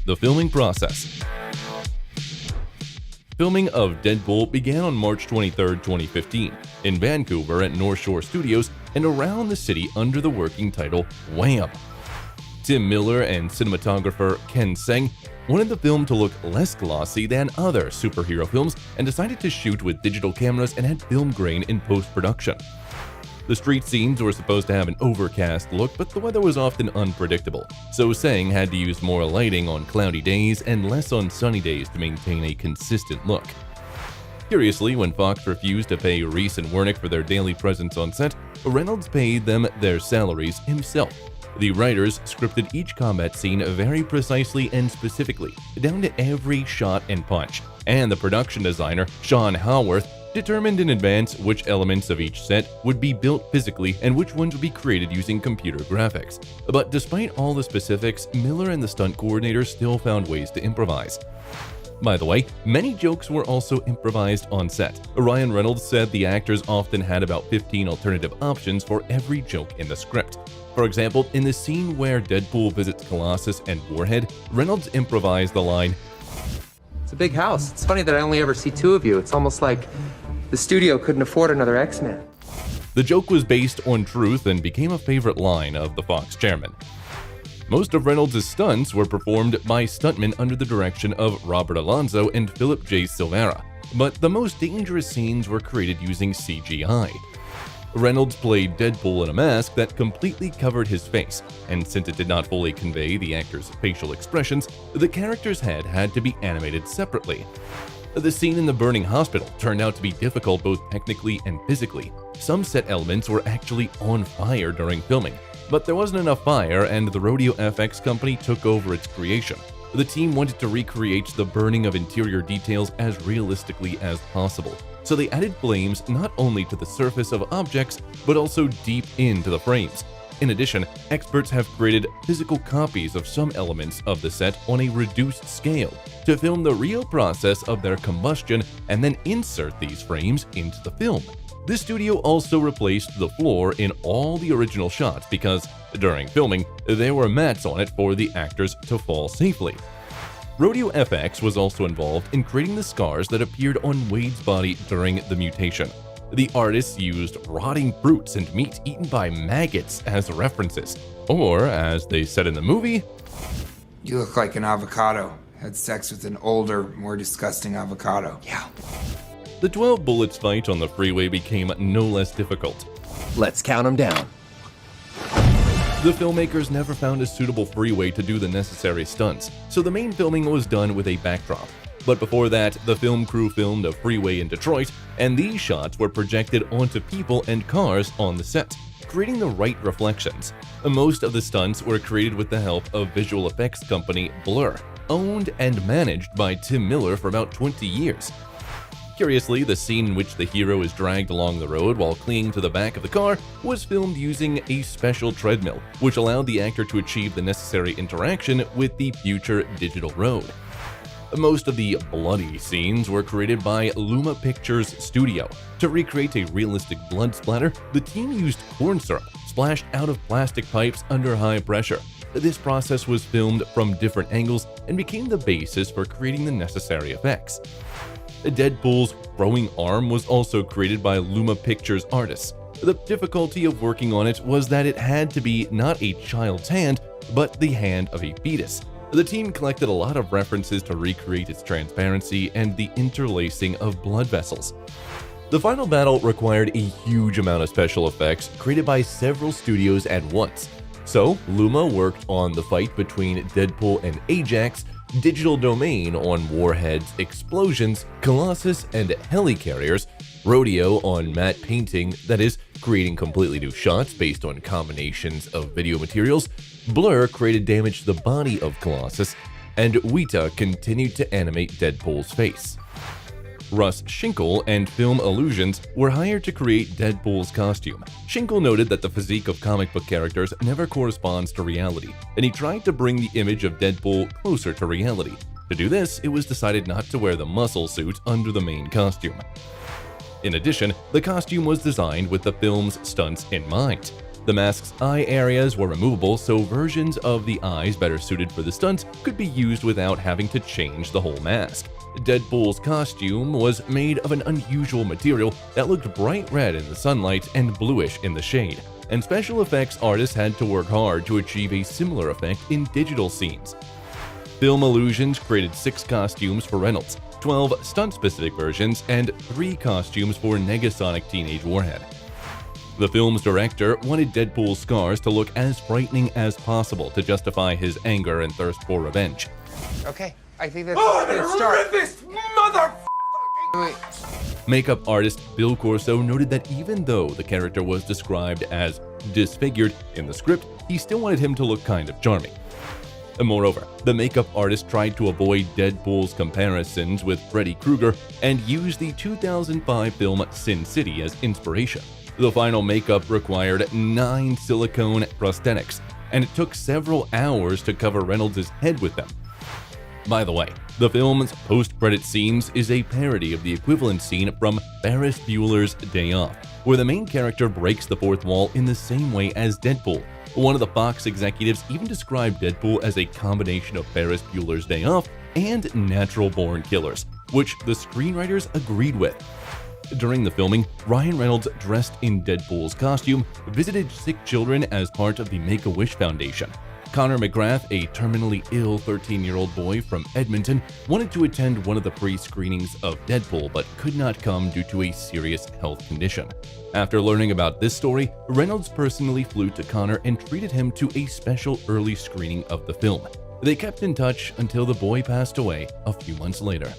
The filming process. Filming of Deadpool began on March 23, 2015, in Vancouver at North Shore Studios and around the city under the working title Wham! Tim Miller and cinematographer Ken Seng wanted the film to look less glossy than other superhero films and decided to shoot with digital cameras and add film grain in post-production. The street scenes were supposed to have an overcast look, but the weather was often unpredictable, so Seng had to use more lighting on cloudy days and less on sunny days to maintain a consistent look. Curiously, when Fox refused to pay Reese and Wernick for their daily presence on set, Reynolds paid them their salaries himself. The writers scripted each combat scene very precisely and specifically, down to every shot and punch, and the production designer, Sean Howarth, determined in advance which elements of each set would be built physically and which ones would be created using computer graphics. But despite all the specifics, Miller and the stunt coordinator still found ways to improvise. By the way, many jokes were also improvised on set. Ryan Reynolds said the actors often had about 15 alternative options for every joke in the script. For example, in the scene where Deadpool visits Colossus and Warhead, Reynolds improvised the line, "It's a big house. It's funny that I only ever see two of you. It's almost like the studio couldn't afford another X-Men." The joke was based on truth and became a favorite line of the Fox chairman. Most of Reynolds' stunts were performed by stuntmen under the direction of Robert Alonzo and Philip J. Silvera, but the most dangerous scenes were created using CGI. Reynolds played Deadpool in a mask that completely covered his face, and since it did not fully convey the actor's facial expressions, the character's head had to be animated separately. The scene in the burning hospital turned out to be difficult both technically and physically. Some set elements were actually on fire during filming, but there wasn't enough fire and the Rodeo FX company took over its creation. The team wanted to recreate the burning of interior details as realistically as possible, so they added flames not only to the surface of objects, but also deep into the frames. In addition, experts have created physical copies of some elements of the set on a reduced scale to film the real process of their combustion and then insert these frames into the film. The studio also replaced the floor in all the original shots because, during filming, there were mats on it for the actors to fall safely. Rodeo FX was also involved in creating the scars that appeared on Wade's body during the mutation. The artists used rotting fruits and meat eaten by maggots as references, or as they said in the movie, "You look like an avocado. Had sex with an older, more disgusting avocado." Yeah. The 12 bullets fight on the freeway became no less difficult. Let's count them down. The filmmakers never found a suitable freeway to do the necessary stunts, so the main filming was done with a backdrop. But before that, the film crew filmed a freeway in Detroit, and these shots were projected onto people and cars on the set, creating the right reflections. Most of the stunts were created with the help of visual effects company Blur, owned and managed by Tim Miller for about 20 years. Curiously, the scene in which the hero is dragged along the road while clinging to the back of the car was filmed using a special treadmill, which allowed the actor to achieve the necessary interaction with the future digital road. Most of the bloody scenes were created by Luma Pictures Studio. To recreate a realistic blood splatter, the team used corn syrup splashed out of plastic pipes under high pressure. This process was filmed from different angles and became the basis for creating the necessary effects. Deadpool's throwing arm was also created by Luma Pictures artists. The difficulty of working on it was that it had to be not a child's hand, but the hand of a fetus. The team collected a lot of references to recreate its transparency and the interlacing of blood vessels. The final battle required a huge amount of special effects created by several studios at once. So, Luma worked on the fight between Deadpool and Ajax, Digital Domain on Warhead's explosions, Colossus and helicarriers, Rodeo on matte painting, that is, creating completely new shots based on combinations of video materials, Blur created damage to the body of Colossus, and Weta continued to animate Deadpool's face. Russ Schinkel and Film Illusions were hired to create Deadpool's costume. Schinkel noted that the physique of comic book characters never corresponds to reality, and he tried to bring the image of Deadpool closer to reality. To do this, it was decided not to wear the muscle suit under the main costume. In addition, the costume was designed with the film's stunts in mind. The mask's eye areas were removable, so versions of the eyes better suited for the stunts could be used without having to change the whole mask. Deadpool's costume was made of an unusual material that looked bright red in the sunlight and bluish in the shade, and special effects artists had to work hard to achieve a similar effect in digital scenes. Film Illusions created 6 costumes for Reynolds, 12 stunt-specific versions, and 3 costumes for Negasonic Teenage Warhead. The film's director wanted Deadpool's scars to look as frightening as possible to justify his anger and thirst for revenge. Okay, I think that's a good start. This motherfucking... Wait. Makeup artist Bill Corso noted that even though the character was described as disfigured in the script, he still wanted him to look kind of charming. Moreover, the makeup artist tried to avoid Deadpool's comparisons with Freddy Krueger and used the 2005 film Sin City as inspiration. The final makeup required 9 silicone prosthetics, and it took several hours to cover Reynolds' head with them. By the way, the film's post-credit scenes is a parody of the equivalent scene from Ferris Bueller's Day Off, where the main character breaks the fourth wall in the same way as Deadpool. One of the Fox executives even described Deadpool as a combination of Ferris Bueller's Day Off and Natural-Born Killers, which the screenwriters agreed with. During the filming, Ryan Reynolds, dressed in Deadpool's costume, visited sick children as part of the Make-A-Wish Foundation. Connor McGrath, a terminally ill 13-year-old boy from Edmonton, wanted to attend one of the pre-screenings of Deadpool but could not come due to a serious health condition. After learning about this story, Reynolds personally flew to Connor and treated him to a special early screening of the film. They kept in touch until the boy passed away a few months later.